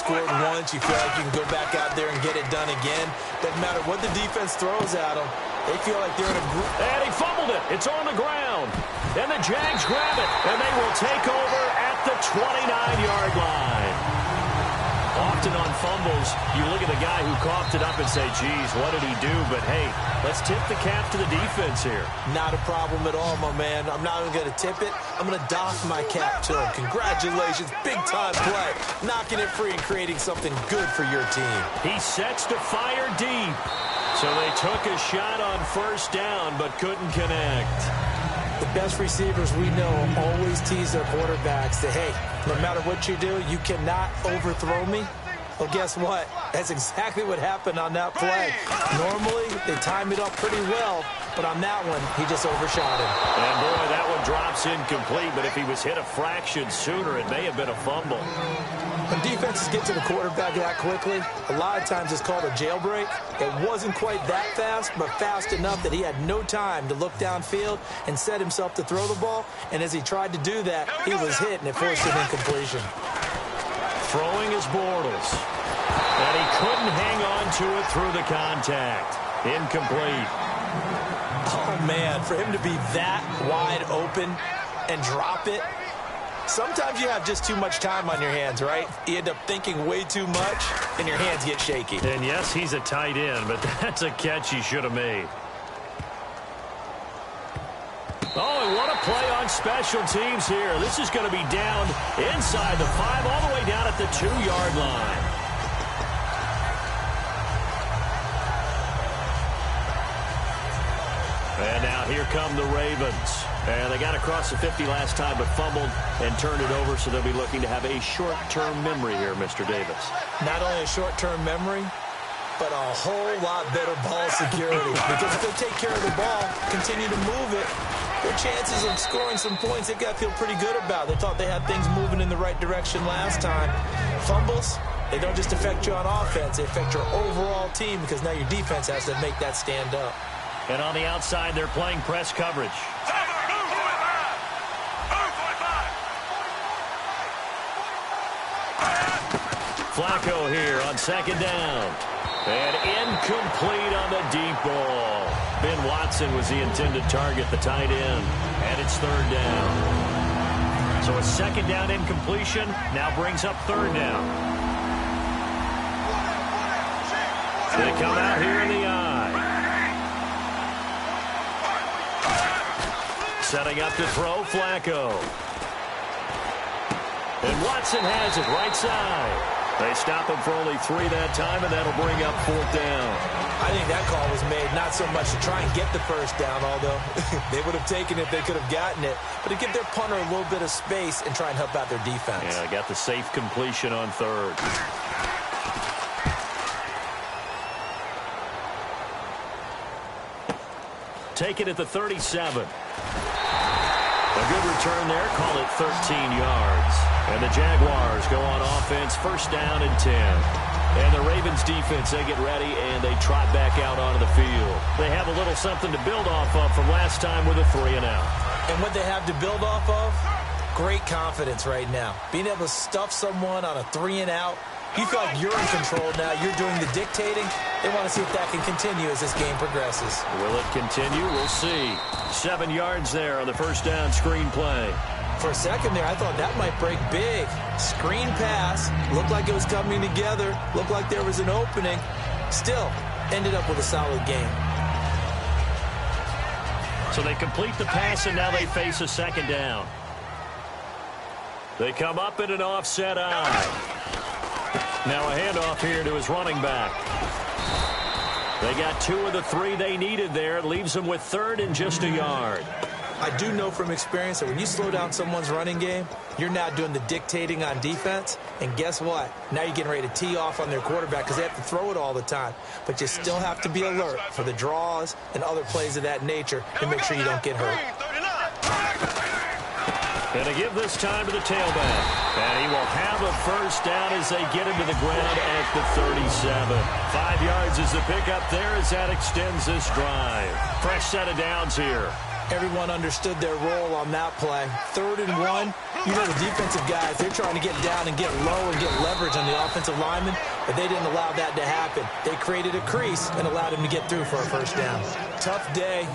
scored once, you feel like you can go back out there and get it done again. Doesn't matter what the defense throws at them. They feel like they're in a group. And he fumbled it. It's on the ground. And the Jags grab it. And they will take over at the 29-yard line. Often on fumbles, you look at the guy who coughed it up and say, geez, what did he do? But, hey, let's tip the cap to the defense here. Not a problem at all, my man. I'm not even going to tip it. I'm going to doff my cap to him. Congratulations. Big-time play. Knocking it free and creating something good for your team. He sets to fire deep. So they took a shot on first down but couldn't connect. The best receivers we know always tease their quarterbacks that, hey, no matter what you do, you cannot overthrow me. Well, guess what? That's exactly what happened on that play. Normally, they time it up pretty well, but on that one, he just overshot him. And, boy, that one drops incomplete, but if he was hit a fraction sooner, it may have been a fumble. When defenses get to the quarterback that quickly, a lot of times it's called a jailbreak. It wasn't quite that fast, but fast enough that he had no time to look downfield and set himself to throw the ball. And as he tried to do that, he was hit, and it forced an incompletion. Throwing is Bortles. And he couldn't hang on to it through the contact. Incomplete. Oh, man, for him to be that wide open and drop it. Sometimes you have just too much time on your hands, right? You end up thinking way too much, and your hands get shaky. And, yes, he's a tight end, but that's a catch he should have made. Oh, and what a play on special teams here. This is going to be down inside the 5, all the way down at the 2-yard line. And now here come the Ravens. And they got across the 50 last time but fumbled and turned it over, so they'll be looking to have a short-term memory here, Mr. Davis. Not only a short-term memory, but a whole lot better ball security. Because if they take care of the ball, continue to move it, their chances of scoring some points, they got to feel pretty good about. They thought they had things moving in the right direction last time. Fumbles, they don't just affect you on offense, they affect your overall team because now your defense has to make that stand up. And on the outside, they're playing press coverage. Flacco here on second down. And incomplete on the deep ball. Ben Watson was the intended target, the tight end. And it's third down. So a second down incompletion now brings up third down. They come out here in the eye. Setting up to throw, Flacco. And Watson has it right side. They stop him for only 3 that time, and that'll bring up fourth down. I think that call was made not so much to try and get the first down, although they would have taken it, they could have gotten it, but to give their punter a little bit of space and try and help out their defense. Yeah, got the safe completion on third. Take it at the 37. A good return there, call it 13 yards. And the Jaguars go on offense, first down and 10. And the Ravens defense, they get ready, and they trot back out onto the field. They have a little something to build off of from last time with a 3-and-out. And what they have to build off of, great confidence right now. Being able to stuff someone on a 3-and-out, you feel like you're in control now. You're doing the dictating. They want to see if that can continue as this game progresses. Will it continue? We'll see. 7 yards there on the first down screen play. For a second there, I thought that might break big. Screen pass. Looked like it was coming together. Looked like there was an opening. Still, ended up with a solid game. So they complete the pass, and now they face a second down. They come up in an offset eye. Now a handoff here to his running back. They got 2 of the 3 they needed there. It leaves them with third and just a yard. I do know from experience that when you slow down someone's running game, you're now doing the dictating on defense. And guess what? Now you're getting ready to tee off on their quarterback because they have to throw it all the time. But you still have to be alert for the draws and other plays of that nature to make sure you don't get hurt. And to give this time to the tailback. And he will have a first down as they get him to the ground at the 37. 5 yards is the pickup there as that extends this drive. Fresh set of downs here. Everyone understood their role on that play. 3rd and 1, you know the defensive guys, they're trying to get down and get low and get leverage on the offensive lineman, but they didn't allow that to happen. They created a crease and allowed him to get through for a first down. Tough day,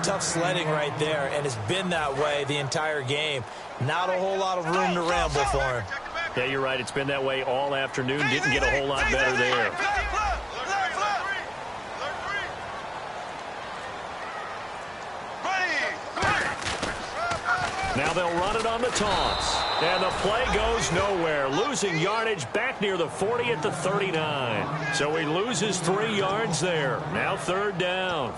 tough sledding right there, and it's been that way the entire game. Not a whole lot of room to ramble for him. Yeah, you're right. It's been that way all afternoon. Didn't get a whole lot better there. Now they'll run it on the taunts. And the play goes nowhere. Losing yardage back near the 40 at the 39. So he loses 3 yards there. Now 3rd down.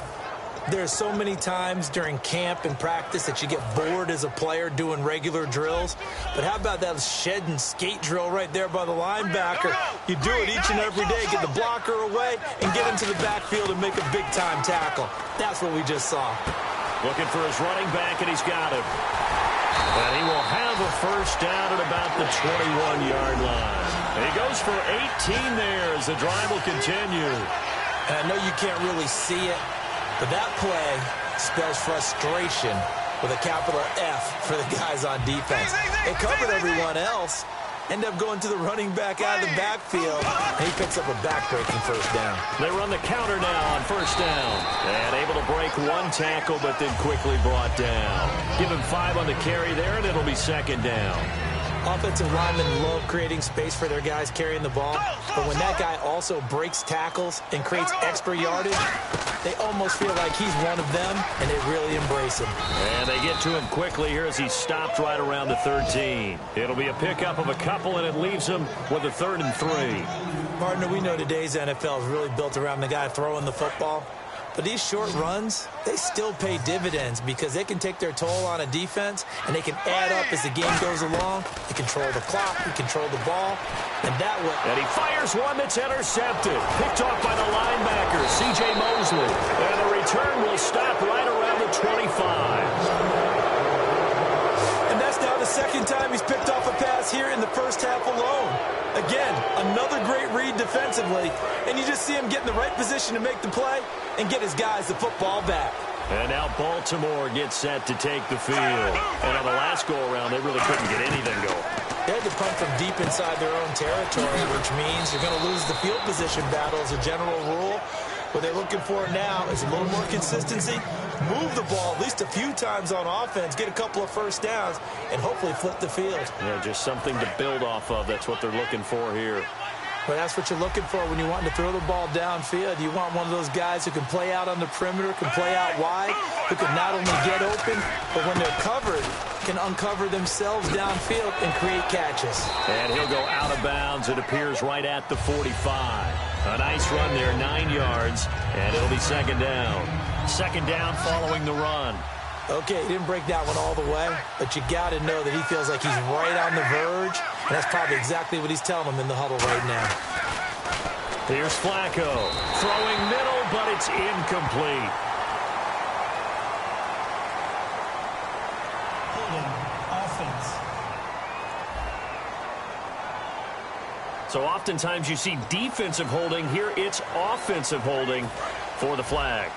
There's so many times during camp and practice that you get bored as a player doing regular drills. But how about that shed and skate drill right there by the linebacker? You do it each and every day. Get the blocker away and get into the backfield and make a big-time tackle. That's what we just saw. Looking for his running back, and he's got him. And he will have a first down at about the 21-yard line. And he goes for 18 there as the drive will continue. And I know you can't really see it, but that play spells frustration with a capital F for the guys on defense. They covered everyone else. End up going to the running back out of the backfield, and he picks up a back-breaking first down. They run the counter now on first down. And able to break 1 tackle, but then quickly brought down. Give him 5 on the carry there, and it'll be 2nd down. Offensive linemen love creating space for their guys carrying the ball, but when that guy also breaks tackles and creates extra yardage, they almost feel like he's one of them, and they really embrace him. And they get to him quickly here as he stopped right around the 13. It'll be a pickup of a couple, and it leaves him with a 3rd and 3. Partner, we know today's NFL is really built around the guy throwing the football. But these short runs, they still pay dividends because they can take their toll on a defense, and they can add up as the game goes along. They control the clock, they control the ball, and that way... And he fires one that's intercepted. Picked off by the linebacker, C.J. Mosley. And the return will stop right around the 25. And that's now the 2nd time he's picked off a pass here in the first half alone. Again, another great read defensively, and you just see him get in the right position to make the play and get his guys the football back. And now Baltimore gets set to take the field. And on the last go-around, they really couldn't get anything going. They had to punt from deep inside their own territory, which means you're going to lose the field position battle as a general rule. What they're looking for now is a little more consistency, move the ball at least a few times on offense, get a couple of first downs, and hopefully flip the field. Yeah, just something to build off of. That's what they're looking for here. But that's what you're looking for when you want to throw the ball downfield. You want one of those guys who can play out on the perimeter, can play out wide, who can not only get open, but when they're covered, can uncover themselves downfield and create catches. And he'll go out of bounds. It appears right at the 45. A nice run there, 9 yards, and it'll be 2nd down. 2nd down following the run. Okay, he didn't break that one all the way, but you got to know that he feels like he's right on the verge, and that's probably exactly what he's telling them in the huddle right now. Here's Flacco, throwing middle, but it's incomplete. Offense. So oftentimes you see defensive holding. Here it's offensive holding for the flag.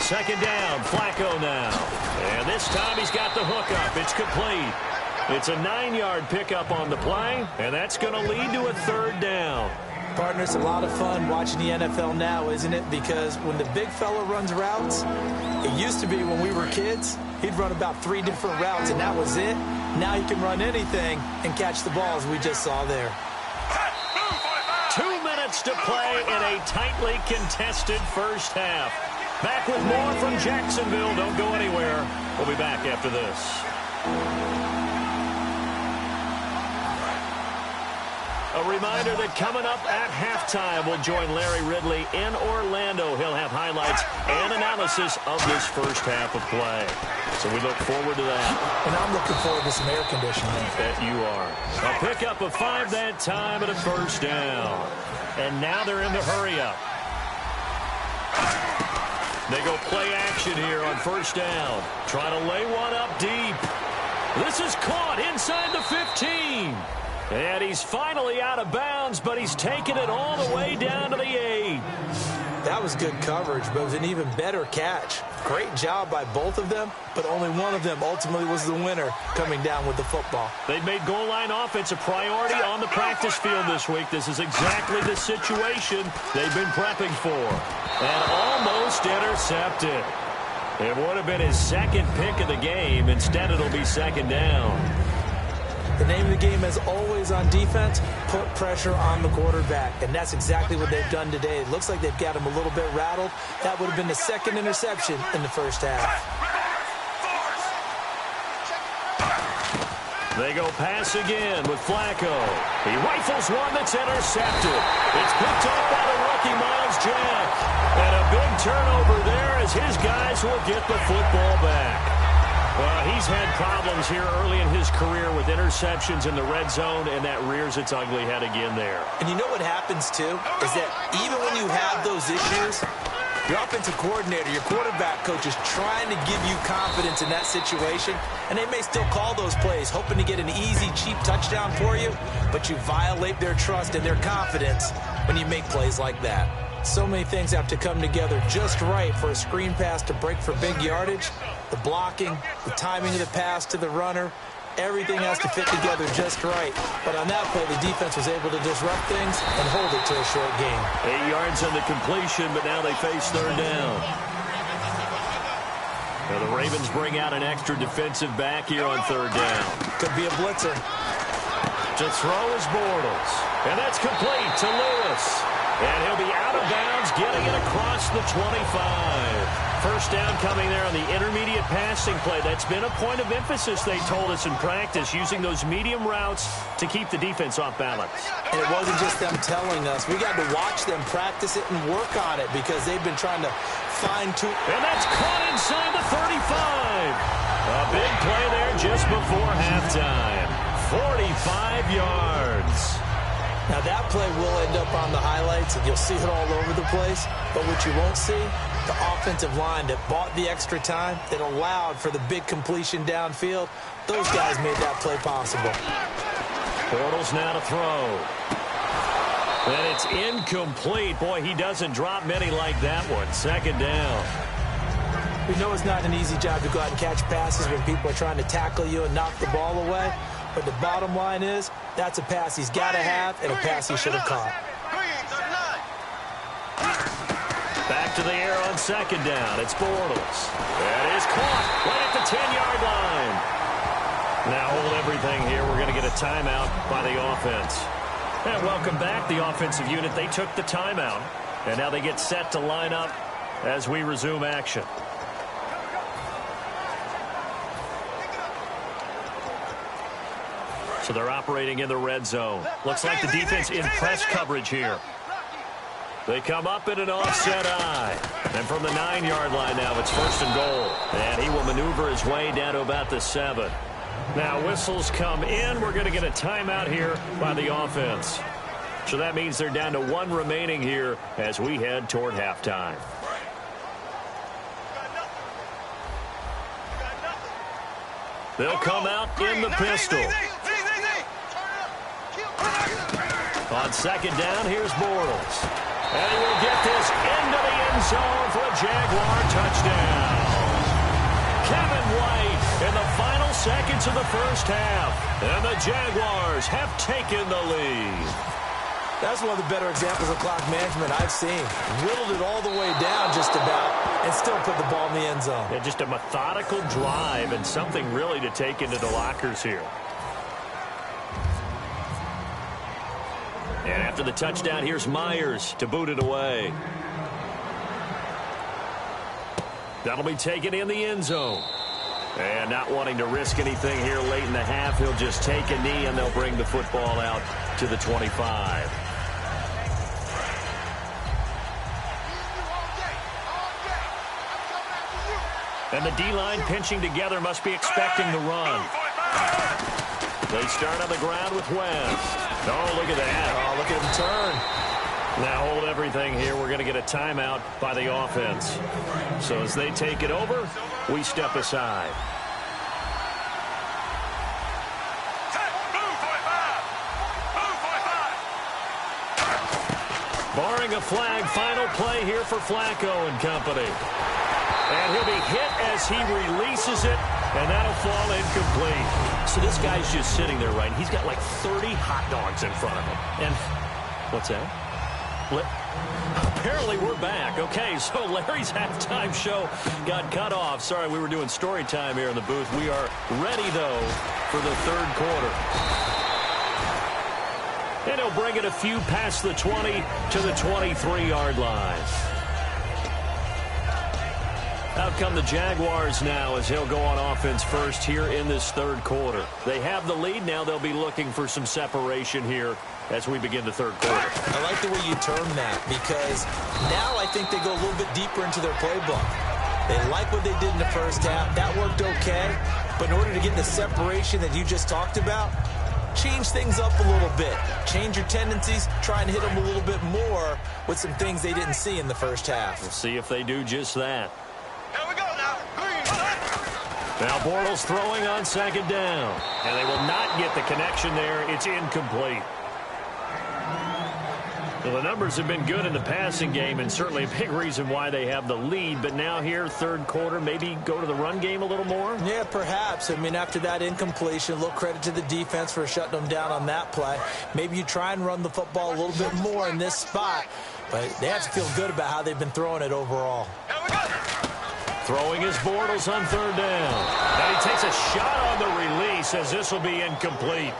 Second down, Flacco now. And this time he's got the hookup. It's complete. It's a 9-yard pickup on the play, and that's going to lead to a 3rd down. Partner, it's a lot of fun watching the NFL now, isn't it? Because when the big fella runs routes, it used to be when we were kids, he'd run about 3 different routes, and that was it. Now he can run anything and catch the balls we just saw there. 2 minutes to play in a tightly contested first half. Back with more from Jacksonville. Don't go anywhere. We'll be back after this. A reminder that coming up at halftime, we'll join Larry Ridley in Orlando. He'll have highlights and analysis of this first half of play. So we look forward to that. And I'm looking forward to some air conditioning. I bet you are. A pickup of 5 that time and a first down. And now they're in the hurry-up. They go play action here on first down. Trying to lay one up deep. This is caught inside the 15. And he's finally out of bounds, but he's taken it all the way down to the 8. That was good coverage, but it was an even better catch. Great job by both of them, but only one of them ultimately was the winner coming down with the football. They've made goal line offense a priority on the practice field this week. This is exactly the situation they've been prepping for. And almost intercepted. It would have been his second pick of the game. Instead, it'll be second down. The name of the game, as always on defense, put pressure on the quarterback. And that's exactly what they've done today. It looks like they've got him a little bit rattled. That would have been the second interception in the first half. They go pass again with Flacco. He rifles one that's intercepted. It's picked up by the rookie Miles Jack. And a big turnover there as his guys will get the football back. Well, he's had problems here early in his career with interceptions in the red zone, and that rears its ugly head again there. And you know what happens, too, is that even when you have those issues, your offensive coordinator, your quarterback coach is trying to give you confidence in that situation, and they may still call those plays, hoping to get an easy, cheap touchdown for you, but you violate their trust and their confidence when you make plays like that. So many things have to come together just right for a screen pass to break for big yardage. The blocking, the timing of the pass to the runner, everything has to fit together just right. But on that play, the defense was able to disrupt things and hold it to a short gain. 8 yards on the completion, but now they face third down. Now the Ravens bring out an extra defensive back here on third down. Could be a blitzer. To throw is Bortles. And that's complete to Lewis. And he'll be out of bounds, getting it across the 25. First down coming there on the intermediate passing play. That's been a point of emphasis, they told us in practice, using those medium routes to keep the defense off balance. And it wasn't just them telling us. We got to watch them practice it and work on it because they've been trying to fine-tune. And that's caught inside the 35. A big play there just before halftime. 45 yards. Now, that play will end up on the highlights, and you'll see it all over the place. But what you won't see, the offensive line that bought the extra time, that allowed for the big completion downfield, those guys made that play possible. Bortles now to throw. And it's incomplete. Boy, he doesn't drop many like that one. Second down. We know it's not an easy job to go out and catch passes when people are trying to tackle you and knock the ball away. But the bottom line is, that's a pass he's got to have and a pass he should have caught. Back to the air on second down. It's Bortles. That is caught right at the 10-yard line. Now hold everything here. We're going to get a timeout by the offense. And welcome back, the offensive unit. They took the timeout, and now they get set to line up as we resume action. So they're operating in the red zone. Looks like the defense in press coverage here. They come up in an offset eye. And from the 9-yard line now, it's first and goal. And he will maneuver his way down to about the 7. Now whistles come in. We're going to get a timeout here by the offense. So that means they're down to 1 remaining here as we head toward halftime. They'll come out in the pistol. On second down, here's Bortles. And he will get this into the end zone for a Jaguar touchdown. Kevin White in the final seconds of the first half. And the Jaguars have taken the lead. That's one of the better examples of clock management I've seen. Whittled it all the way down just about and still put the ball in the end zone. Yeah, just a methodical drive and something really to take into the lockers here. And after the touchdown, here's Myers to boot it away. That'll be taken in the end zone. And not wanting to risk anything here late in the half, he'll just take a knee and they'll bring the football out to the 25. And the D-line pinching together must be expecting the run. They start on the ground with West. Oh, look at that. Oh, look at him turn. Now hold everything here. We're going to get a timeout by the offense. So as they take it over, we step aside. Barring a flag, final play here for Flacco and company. And he'll be hit as he releases it, and that'll fall incomplete. So this guy's just sitting there, right? He's got like 30 hot dogs in front of him. And what's that? Apparently we're back. Okay, so Larry's halftime show got cut off. Sorry, we were doing story time here in the booth. We are ready, though, for the third quarter. And he'll bring it a few past the 20 to the 23-yard line. Out come the Jaguars now as he'll go on offense first here in this third quarter. They have the lead. Now they'll be looking for some separation here as we begin the third quarter. I like the way you term that because now I think they go a little bit deeper into their playbook. They like what they did in the first half. That worked okay. But in order to get the separation that you just talked about, change things up a little bit. Change your tendencies. Try and hit them a little bit more with some things they didn't see in the first half. We'll see if they do just that. Here we go now. Now Bortles throwing on second down. And they will not get the connection there. It's incomplete. Well, the numbers have been good in the passing game and certainly a big reason why they have the lead. But now here, third quarter, maybe go to the run game a little more? Yeah, perhaps. I mean, after that incompletion, a little credit to the defense for shutting them down on that play. Maybe you try and run the football a little bit more in this spot. But they have to feel good about how they've been throwing it overall. Here we go. Throwing his Bortles on third down. And he takes a shot on the release as this will be incomplete.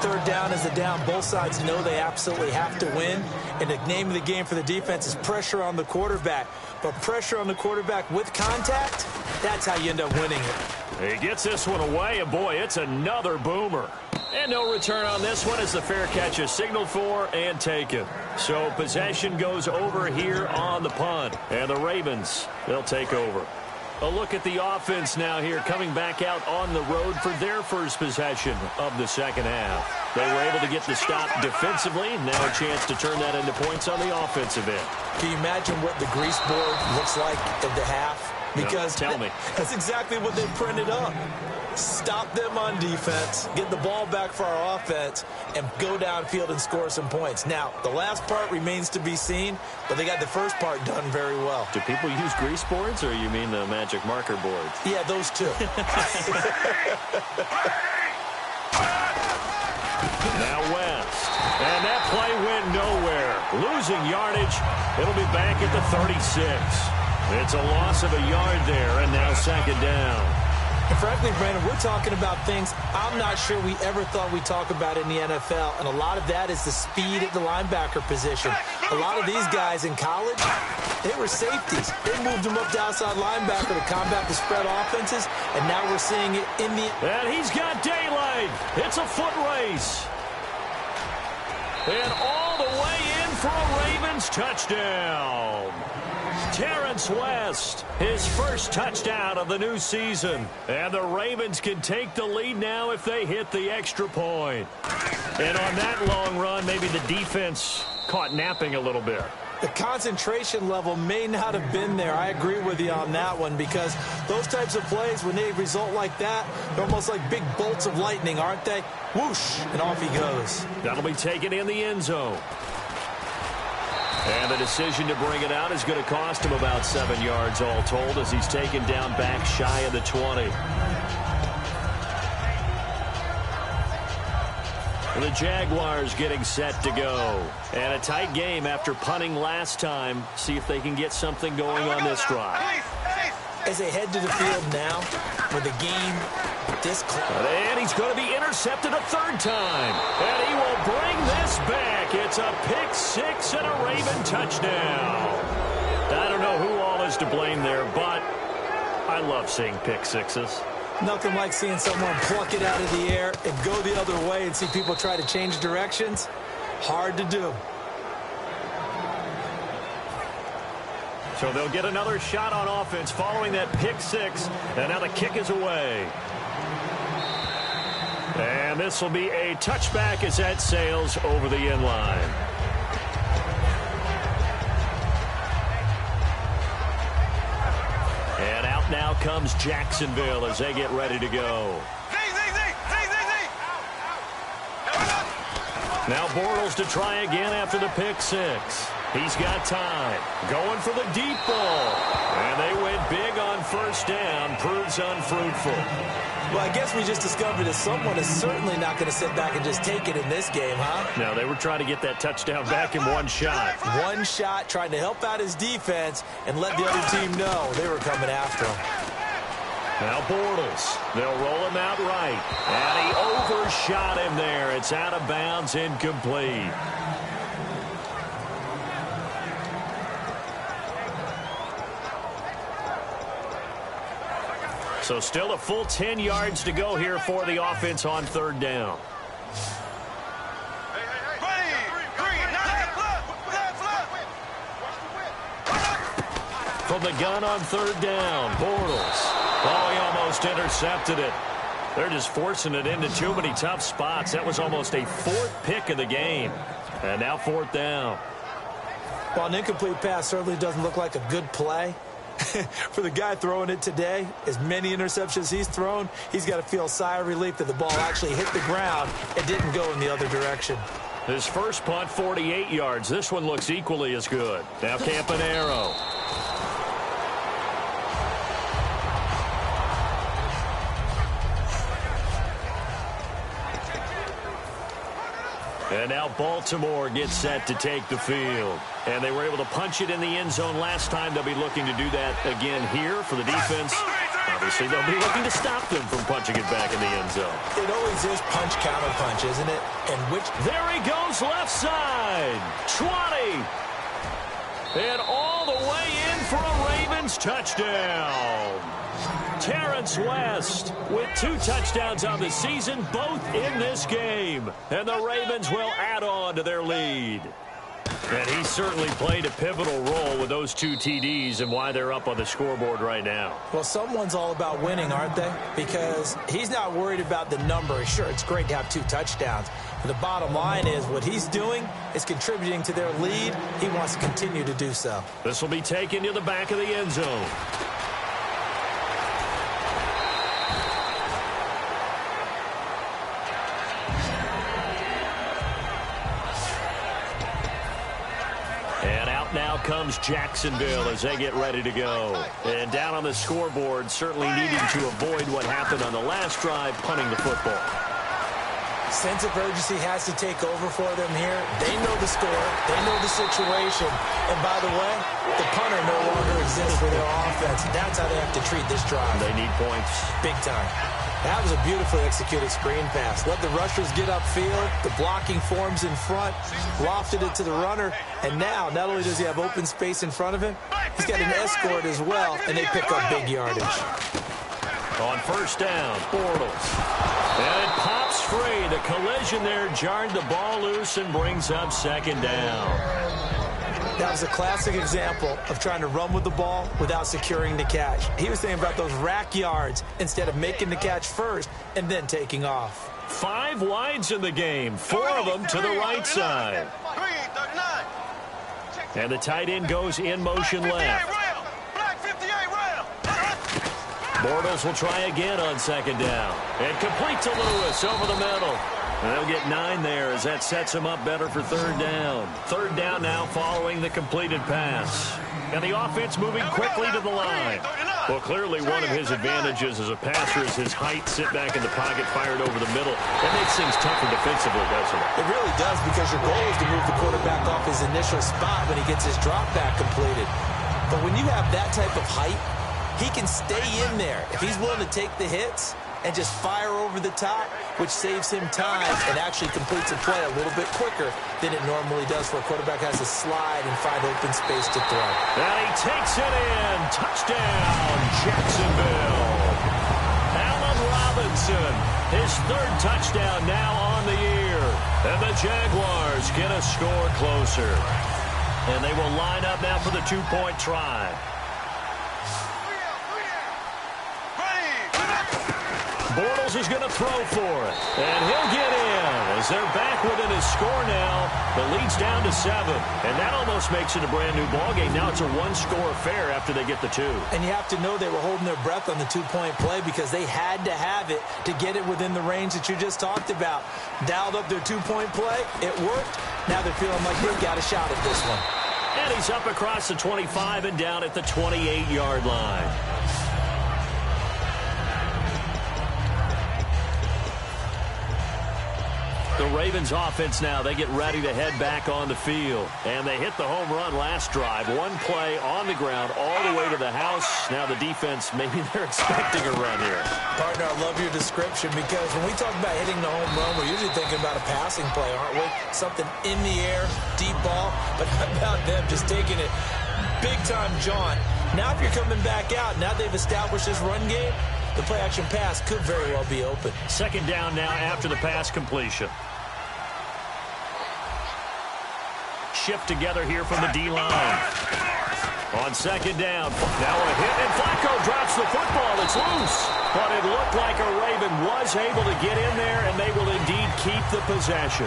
Third down is a down. Both sides know they absolutely have to win. And the name of the game for the defense is pressure on the quarterback. But pressure on the quarterback with contact, that's how you end up winning it. He gets this one away, and boy, it's another boomer. And no return on this one as the fair catch is signaled for and taken. So possession goes over here on the punt. And the Ravens, they'll take over. A look at the offense now here, coming back out on the road for their first possession of the second half. They were able to get the stop defensively. Now a chance to turn that into points on the offensive end. Can you imagine what the grease board looks like at the half? Because no, tell me. That's exactly what they printed up. Stop them on defense, get the ball back for our offense, and go downfield and score some points. Now, the last part remains to be seen, but they got the first part done very well. Do people use grease boards, or you mean the magic marker boards? Yeah, those two. Now West. And that play went nowhere. Losing yardage. It'll be back at the 36. It's a loss of a yard there, and now second down. And frankly, Brandon, we're talking about things I'm not sure we ever thought we'd talk about in the NFL, and a lot of that is the speed at the linebacker position. A lot of these guys in college, they were safeties. They moved them up to outside linebacker to combat the spread offenses, and now we're seeing it in the... And he's got daylight. It's a foot race. And all the way in for a Ravens touchdown. Terrence West, his first touchdown of the new season. And the Ravens can take the lead now if they hit the extra point. And on that long run, maybe the defense caught napping a little bit. The concentration level may not have been there. I agree with you on that one because those types of plays, when they result like that, they're almost like big bolts of lightning, aren't they? Whoosh, and off he goes. That'll be taken in the end zone. And the decision to bring it out is going to cost him about 7 yards all told as he's taken down back shy of the 20. The Jaguars getting set to go. And a tight game after punting last time. See if they can get something going on this drive. As they head to the field now with the game this close. And he's going to be intercepted a third time. And he will bring this back. It's a pick six and a Raven touchdown. I don't know who all is to blame there, but I love seeing pick sixes. Nothing like seeing someone pluck it out of the air and go the other way and see people try to change directions. Hard to do. So they'll get another shot on offense following that pick six. And now the kick is away. And this will be a touchback as that sails over the end line. And out now comes Jacksonville as they get ready to go. Now Bortles to try again after the pick six. He's got time. Going for the deep ball. And they went big on first down. Proves unfruitful. Well, I guess we just discovered that someone is certainly not going to sit back and just take it in this game, huh? No, they were trying to get that touchdown back in one shot. One shot, trying to help out his defense and let the other team know they were coming after him. Now Bortles. They'll roll him out right. And he overshot him there. It's out of bounds, incomplete. So still a full 10 yards to go here for the offense on third down. From the gun on third down, Bortles. Oh, he almost intercepted it. They're just forcing it into too many tough spots. That was almost a fourth pick of the game. And now fourth down. Well, an incomplete pass certainly doesn't look like a good play. For the guy throwing it today, as many interceptions he's thrown, he's got to feel a sigh of relief that the ball actually hit the ground and didn't go in the other direction. His first punt, 48 yards. This one looks equally as good. Now Campanaro. And now Baltimore gets set to take the field. And they were able to punch it in the end zone last time. They'll be looking to do that again here for the defense. Obviously, they'll be looking to stop them from punching it back in the end zone. It always is punch, counter punch, isn't it? And which... There he goes, left side. 20. And all the way in for a Ravens touchdown. Terrence West with 2 touchdowns on the season, both in this game. And the Ravens will add on to their lead. And he certainly played a pivotal role with those 2 TDs and why they're up on the scoreboard right now. Well, someone's all about winning, aren't they? Because he's not worried about the number. Sure, it's great to have 2 touchdowns. But the bottom line is what he's doing is contributing to their lead. He wants to continue to do so. This will be taken to the back of the end zone. Now comes Jacksonville as they get ready to go. And down on the scoreboard, certainly needing to avoid what happened on the last drive, punting the football. Sense of urgency has to take over for them here. They know the score. They know the situation. And by the way, the punter no longer exists for their offense. That's how they have to treat this drive. They need points. Big time. That was a beautifully executed screen pass. Let the rushers get upfield. The blocking forms in front. Lofted it to the runner. And now, not only does he have open space in front of him, he's got an escort as well, and they pick up big yardage. On first down, Bortles. And it pops free. The collision there jarred the ball loose and brings up second down. That was a classic example of trying to run with the ball without securing the catch. He was thinking about those rack yards instead of making the catch first and then taking off. 5 wides in the game, 4 of them to the right side. And the tight end goes in motion left. Bortles will try again on second down. And complete to Lewis over the middle. And they'll get 9 there as that sets him up better for third down. Third down now following the completed pass. And the offense moving quickly to the line. Well, clearly one of his advantages as a passer is his height, sit back in the pocket, fired over the middle. That makes things tougher defensively, doesn't it? It really does, because your goal is to move the quarterback off his initial spot when he gets his drop back completed. But when you have that type of height, he can stay in there. If he's willing to take the hits and just fire over the top, which saves him time and actually completes a play a little bit quicker than it normally does for a quarterback has to slide and find open space to throw. And he takes it in. Touchdown, Jacksonville. Allen Robinson, his 3rd touchdown now on the year. And the Jaguars get a score closer. And they will line up now for the 2-point try. Bortles is going to throw for it. And he'll get in as they're back within his score now. The lead's down to 7. And that almost makes it a brand-new ballgame. Now it's a 1-score affair after they get the 2. And you have to know they were holding their breath on the 2-point play because they had to have it to get it within the range that you just talked about. Dialed up their 2-point play. It worked. Now they're feeling like they've got a shot at this one. And he's up across the 25 and down at the 28-yard line. The Ravens offense now, they get ready to head back on the field. And they hit the home run last drive. One play on the ground all the way to the house. Now the defense, maybe they're expecting a run here. Partner, I love your description because when we talk about hitting the home run, we're usually thinking about a passing play, aren't we? Something in the air, deep ball. But how about them just taking it big-time jaunt? Now if you're coming back out, now they've established this run game, the play-action pass could very well be open. Second down now after the pass completion. Shift together here from the D-line. On second down, now a hit, and Flacco drops the football. It's loose. But it looked like a Raven was able to get in there, and they will indeed keep the possession.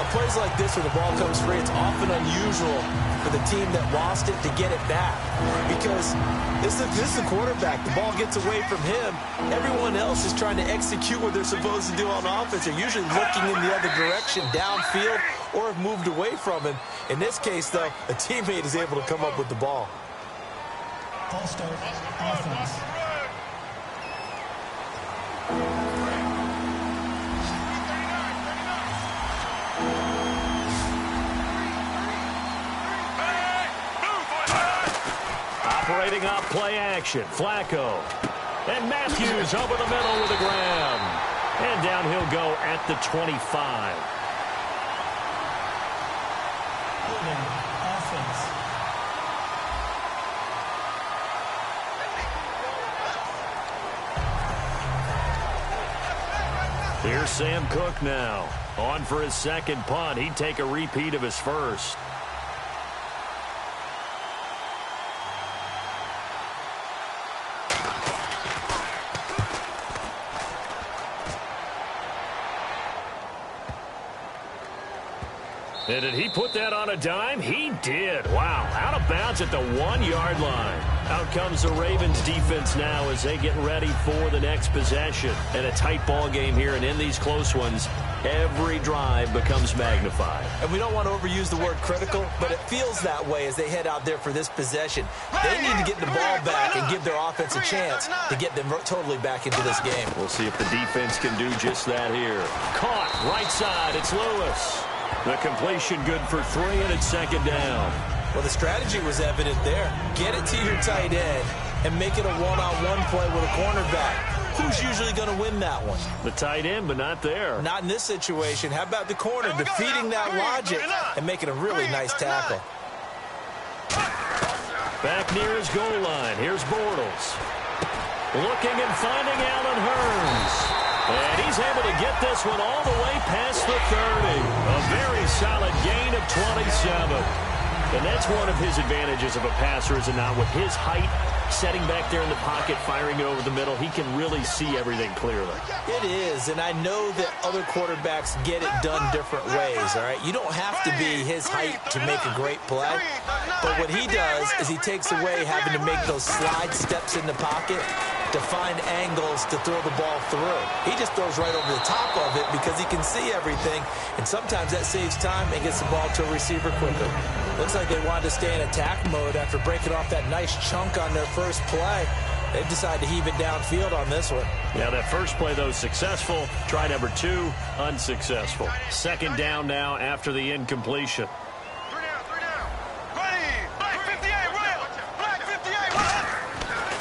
On plays like this where the ball comes free, it's often unusual for the team that lost it to get it back. Because this is the quarterback. The ball gets away from him. Everyone else is trying to execute what they're supposed to do on offense. They're usually looking in the other direction, downfield, or have moved away from him. In this case, though, a teammate is able to come up with the ball. Ball start, offense. Operating off play action, Flacco. And Matthews over the middle with the ground. And down he'll go at the 25. Offense. Here's Sam Cook now. On for his second punt. He'd take a repeat of his first. And did he put that on a dime? He did. Wow. Out of bounds at the 1-yard line. Out comes the Ravens defense now as they get ready for the next possession. And a tight ball game here, and in these close ones, every drive becomes magnified. And we don't want to overuse the word critical, but it feels that way as they head out there for this possession. They need to get the ball back and give their offense a chance to get them totally back into this game. We'll see if the defense can do just that here. Caught, right side, it's Lewis. The completion good for 3, and it's second down. Well, the strategy was evident there. Get it to your tight end and make it a one-on-one play with a cornerback. Who's usually going to win that one? The tight end, but not there. Not in this situation. How about the corner defeating that logic and making a really nice tackle? Back near his goal line. Here's Bortles. Looking and finding Allen Hurns. And he's able to get this one all the way past the 30. A very solid gain of 27. And that's one of his advantages of a passer, is it not? With his height, setting back there in the pocket, firing it over the middle, he can really see everything clearly. It is, and I know that other quarterbacks get it done different ways, all right? You don't have to be his height to make a great play. But what he does is he takes away having to make those slide steps in the pocket to find angles to throw the ball through. He just throws right over the top of it because he can see everything, and sometimes that saves time and gets the ball to a receiver quicker. Looks like they wanted to stay in attack mode after breaking off that nice chunk on their first play. They decided to heave it downfield on this one. Yeah, that first play, though, successful. Try number 2, unsuccessful. Second down now after the incompletion.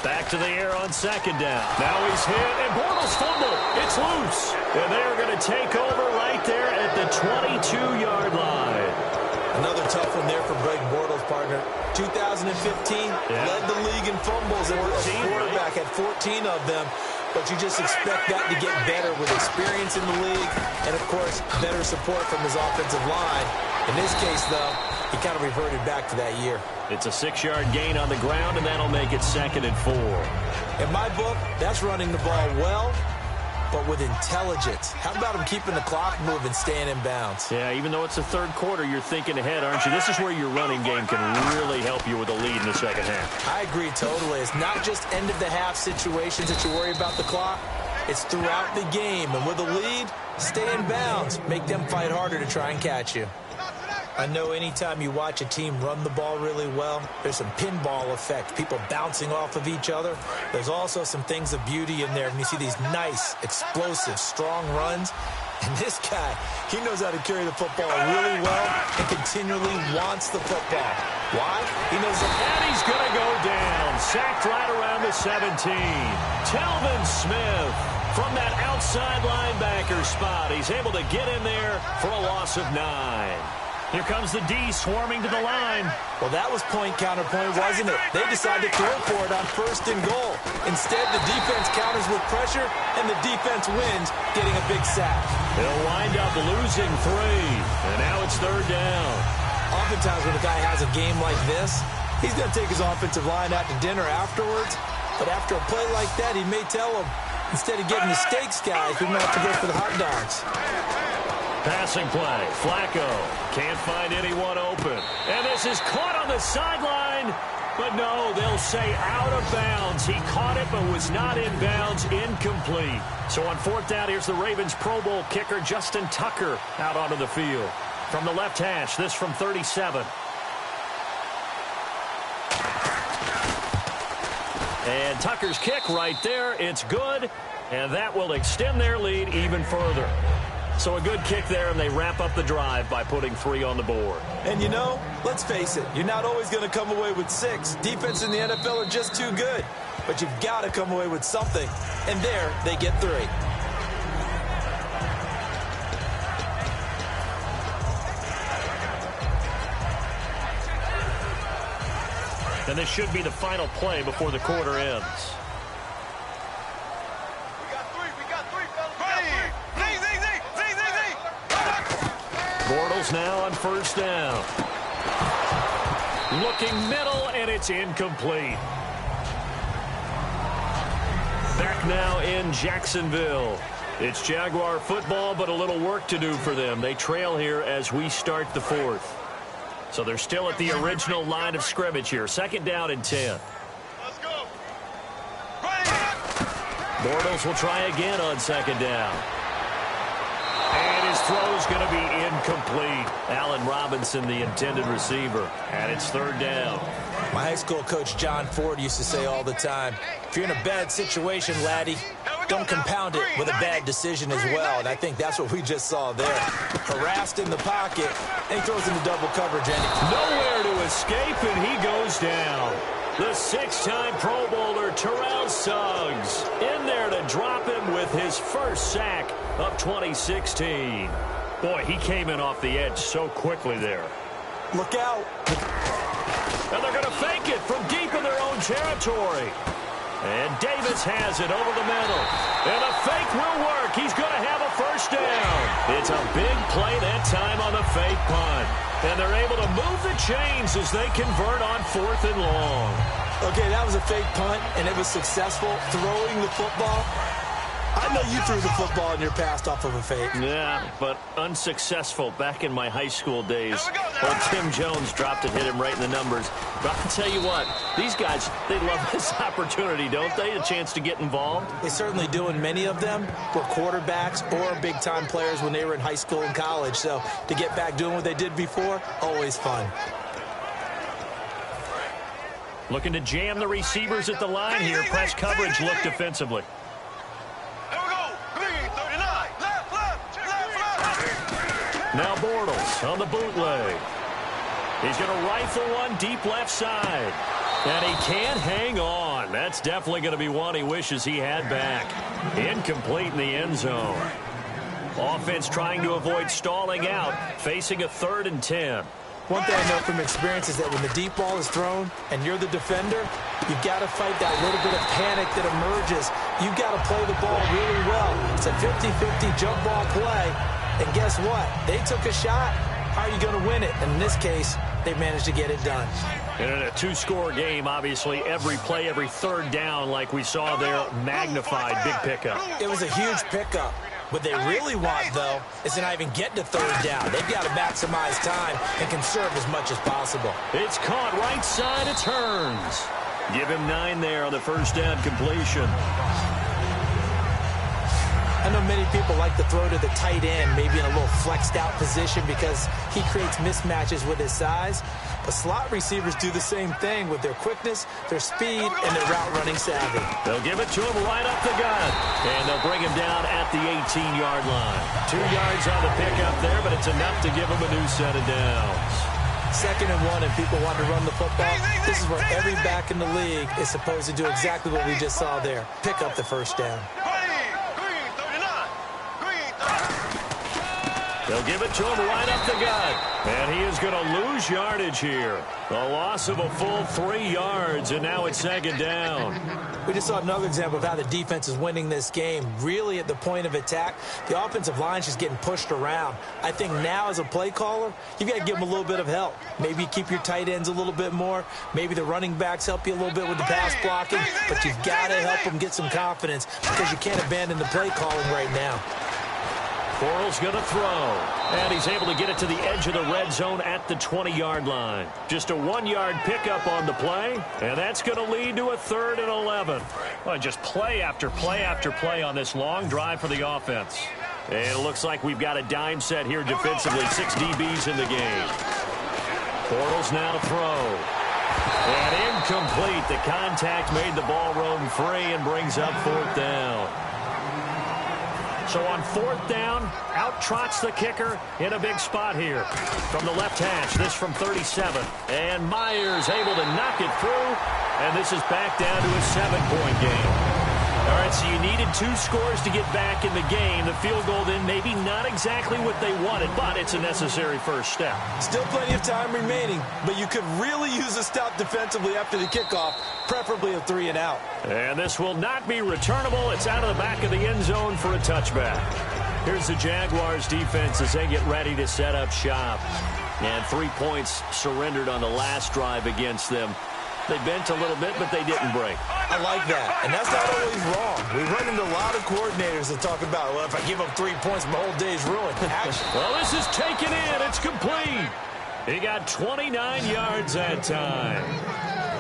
Back to the air on second down. Now he's hit, and Bortles fumble. It's loose. And they're going to take over right there at the 22-yard line. Another tough one there for Blake Bortles, partner. 2015, led the league in fumbles at quarterback, had 14 of them. But you just expect that to get better with experience in the league and, of course, better support from his offensive line. In this case, though, he kind of reverted back to that year. It's a 6-yard gain on the ground, and that'll make it 2nd and 4. In my book, that's running the ball well, but with intelligence. How about him keeping the clock moving, staying in bounds? Yeah, even though it's the third quarter, you're thinking ahead, aren't you? This is where your running game can really help you with a lead in the second half. I agree totally. It's not just end-of-the-half situations that you worry about the clock. It's throughout the game. And with a lead, stay in bounds. Make them fight harder to try and catch you. I know anytime you watch a team run the ball really well, there's some pinball effect, people bouncing off of each other. There's also some things of beauty in there when you see these nice, explosive, strong runs. And this guy, he knows how to carry the football really well and continually wants the football. Why? He knows that. And he's going to go down. Sacked right around the 17. Telvin Smith from that outside linebacker spot. He's able to get in there for a loss of 9. Here comes the D swarming to the line. Well, that was point counterpoint, wasn't it? They decided to throw for it on 1st and goal. Instead, the defense counters with pressure, and the defense wins, getting a big sack. They'll wind up losing 3, and now it's 3rd down. Oftentimes when a guy has a game like this, he's going to take his offensive line out to dinner afterwards. But after a play like that, he may tell them, instead of getting the steaks, guys, we're going to have to go for the hot dogs. Passing play. Flacco can't find anyone open. And this is caught on the sideline. But no, they'll say out of bounds. He caught it but was not in bounds. Incomplete. So on 4th down, here's the Ravens Pro Bowl kicker Justin Tucker out onto the field. From the left hash, this from 37. And Tucker's kick right there. It's good. And that will extend their lead even further. So a good kick there, and they wrap up the drive by putting 3 on the board. And you know, let's face it, you're not always going to come away with 6. Defense in the NFL are just too good. But you've got to come away with something. And there, they get 3. And this should be the final play before the quarter ends. Bortles now on 1st down. Looking middle, and it's incomplete. Back now in Jacksonville. It's Jaguar football, but a little work to do for them. They trail here as we start the 4th. So they're still at the original line of scrimmage here. 2nd down and 10. Let's go. Bortles will try again on 2nd down. And his throw's going to be incomplete. Allen Robinson, the intended receiver. And it's 3rd down. My high school coach, John Ford, used to say all the time, if you're in a bad situation, laddie, don't compound it with a bad decision as well. And I think that's what we just saw there. Harassed in the pocket, and he throws into double coverage. And nowhere to escape, and he goes down. The 6-time Pro Bowler, Terrell Suggs, in there to drop him with his first sack of 2016. Boy, he came in off the edge so quickly there. Look out. And they're going to fake it from deep in their own territory. And Davis has it over the middle. And the fake will work. He's going to have a 1st down. It's a big play that time on the fake punt. And they're able to move the chains as they convert on 4th and long. Okay, that was a fake punt, and it was successful throwing the football. I know you threw the football in your past off of a fake. Yeah, but unsuccessful back in my high school days. Old Tim Jones dropped it, hit him right in the numbers. But I'll tell you what, these guys, they love this opportunity, don't they? A chance to get involved. They certainly do, and many of them were quarterbacks or big-time players when they were in high school and college. So to get back doing what they did before, always fun. Looking to jam the receivers at the line here. Press coverage look defensively. Now Bortles on the bootleg. He's going to rifle one deep left side. And he can't hang on. That's definitely going to be one he wishes he had back. Incomplete in the end zone. Offense trying to avoid stalling out, facing a 3rd and 10. One thing I know from experience is that when the deep ball is thrown and you're the defender, you've got to fight that little bit of panic that emerges. You've got to play the ball really well. It's a 50-50 jump ball play. And guess what? They took a shot. How are you going to win it? And in this case, they managed to get it done. And in a 2-score game, obviously, every play, every 3rd down, like we saw there, magnified. Big pickup. It was a huge pickup. What they really want, though, is to not even get to 3rd down. They've got to maximize time and conserve as much as possible. It's caught right side. It turns. Give him 9 there on the 1st down completion. I know many people like to throw to the tight end, maybe in a little flexed out position because he creates mismatches with his size. But slot receivers do the same thing with their quickness, their speed, and their route running savvy. They'll give it to him right up the gut. And they'll bring him down at the 18-yard line. 2 yards on the pickup there, but it's enough to give him a new set of downs. 2nd and 1, and people want to run the football. This is where every back in the league is supposed to do exactly what we just saw there. Pick up the first down. They'll give it to him right up the gut. And he is going to lose yardage here. A loss of a full 3 yards, and now it's 2nd down. We just saw another example of how the defense is winning this game. Really at the point of attack, the offensive line is just getting pushed around. I think now as a play caller, you've got to give them a little bit of help. Maybe keep your tight ends a little bit more. Maybe the running backs help you a little bit with the pass blocking. But you've got to help them get some confidence because you can't abandon the play calling right now. Bortles going to throw. And he's able to get it to the edge of the red zone at the 20-yard line. Just a 1-yard pickup on the play. And that's going to lead to a 3rd and 11. Well, just play after play after play on this long drive for the offense. And it looks like we've got a dime set here defensively. 6 DBs in the game. Bortles now to throw. And incomplete. The contact made the ball roam free and brings up 4th down. So on 4th down, out trots the kicker in a big spot here. From the left hash, this from 37. And Myers able to knock it through. And this is back down to a 7-point game. All right, so you needed 2 scores to get back in the game. The field goal then maybe not exactly what they wanted, but it's a necessary first step. Still plenty of time remaining, but you could really use a stop defensively after the kickoff, preferably a 3 and out. And this will not be returnable. It's out of the back of the end zone for a touchback. Here's the Jaguars defense as they get ready to set up shop. And 3 points surrendered on the last drive against them. They bent a little bit, but they didn't break. I like that, and that's not always wrong. We run into a lot of coordinators that talk about, well, if I give up 3 points, my whole day's ruined. Well, this is taken in. It's complete. He got 29 yards that time.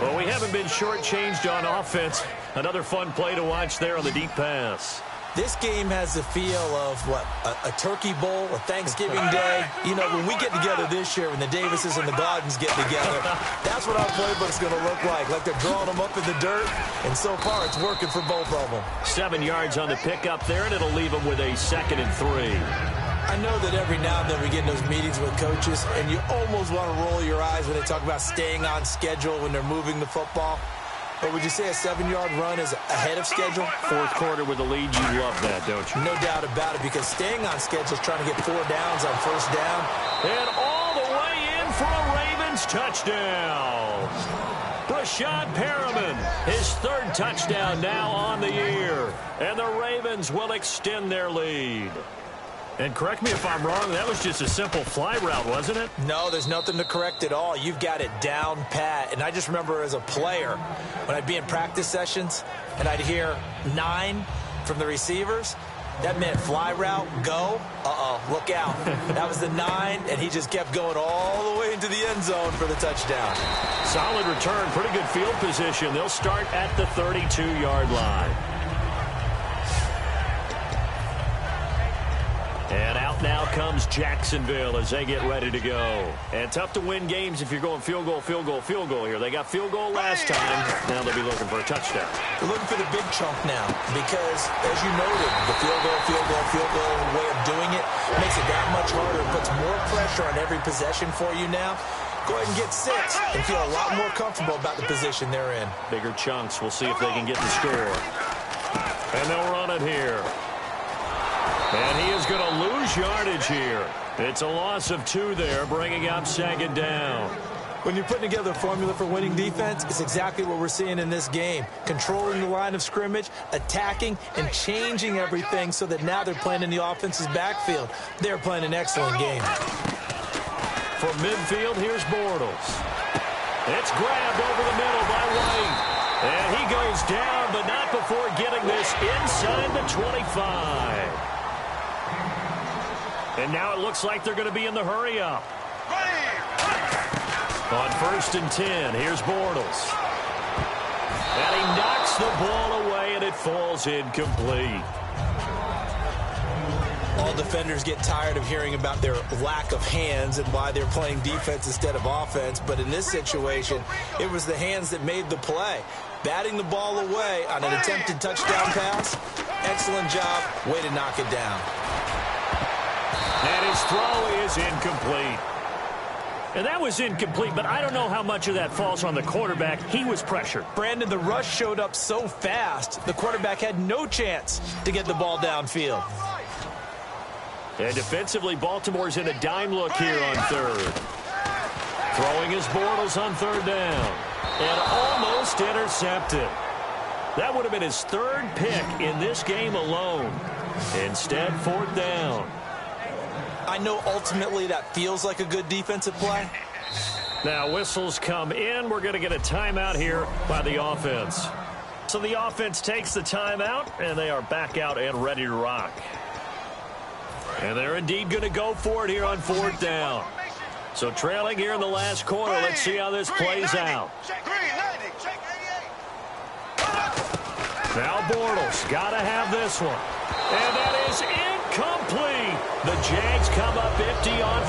Well, we haven't been shortchanged on offense. Another fun play to watch there on the deep pass. This game has the feel of, what, a turkey bowl, a Thanksgiving day. You know, when we get together this year, when the Davises and the Gardens get together, that's what our playbook's going to look like. Like they're drawing them up in the dirt, and so far it's working for both of them. 7 yards on the pickup there, and it'll leave them with a 2nd and 3. I know that every now and then we get in those meetings with coaches, and you almost want to roll your eyes when they talk about staying on schedule when they're moving the football. But would you say a 7-yard run is ahead of schedule? 4th quarter with the lead, you love that, don't you? No doubt about it, because staying on schedule is trying to get 4 downs on 1st down. And all the way in for a Ravens touchdown. Rashad Perriman, his 3rd touchdown now on the year. And the Ravens will extend their lead. And correct me if I'm wrong, that was just a simple fly route, wasn't it? No, there's nothing to correct at all. You've got it down pat. And I just remember as a player, when I'd be in practice sessions and I'd hear 9 from the receivers, that meant fly route, go, look out. That was the 9, and he just kept going all the way into the end zone for the touchdown. Solid return, pretty good field position. They'll start at the 32-yard line. And out now comes Jacksonville as they get ready to go. And tough to win games if you're going field goal, field goal, field goal here. They got field goal last time. Now they'll be looking for a touchdown. They're looking for the big chunk now because, as you noted, the field goal way of doing it makes it that much harder. It puts more pressure on every possession for you now. Go ahead and get 6 and feel a lot more comfortable about the position they're in. Bigger chunks. We'll see if they can get the score. And they'll run it here. And he is going to lose yardage here. It's a loss of 2 there, bringing up 2nd down. When you're putting together a formula for winning defense, it's exactly what we're seeing in this game. Controlling the line of scrimmage, attacking, and changing everything so that now they're playing in the offense's backfield. They're playing an excellent game. From midfield, here's Bortles. It's grabbed over the middle by White. And he goes down, but not before getting this inside the 25. And now it looks like they're going to be in the hurry-up. On 1st and 10, here's Bortles. And he knocks the ball away, and it falls incomplete. All defenders get tired of hearing about their lack of hands and why they're playing defense instead of offense. But in this situation, it was the hands that made the play. Batting the ball away on an attempted touchdown pass. Excellent job. Way to knock it down. And his throw is incomplete. And that was incomplete, but I don't know how much of that falls on the quarterback. He was pressured. Brandon, the rush showed up so fast, the quarterback had no chance to get the ball downfield. And defensively, Baltimore's in a dime look here on third. Throwing his Bortles on third down. And almost intercepted. That would have been his third pick in this game alone. Instead, fourth down. I know ultimately that feels like a good defensive play. Now whistles come in. We're going to get a timeout here by the offense. So the offense takes the timeout, and they are back out and ready to rock. And they're indeed going to go for it here on fourth down. So trailing here in the last quarter. Let's see how this plays out. Now Bortles got to have this one. And that is incomplete. The Jags come up empty on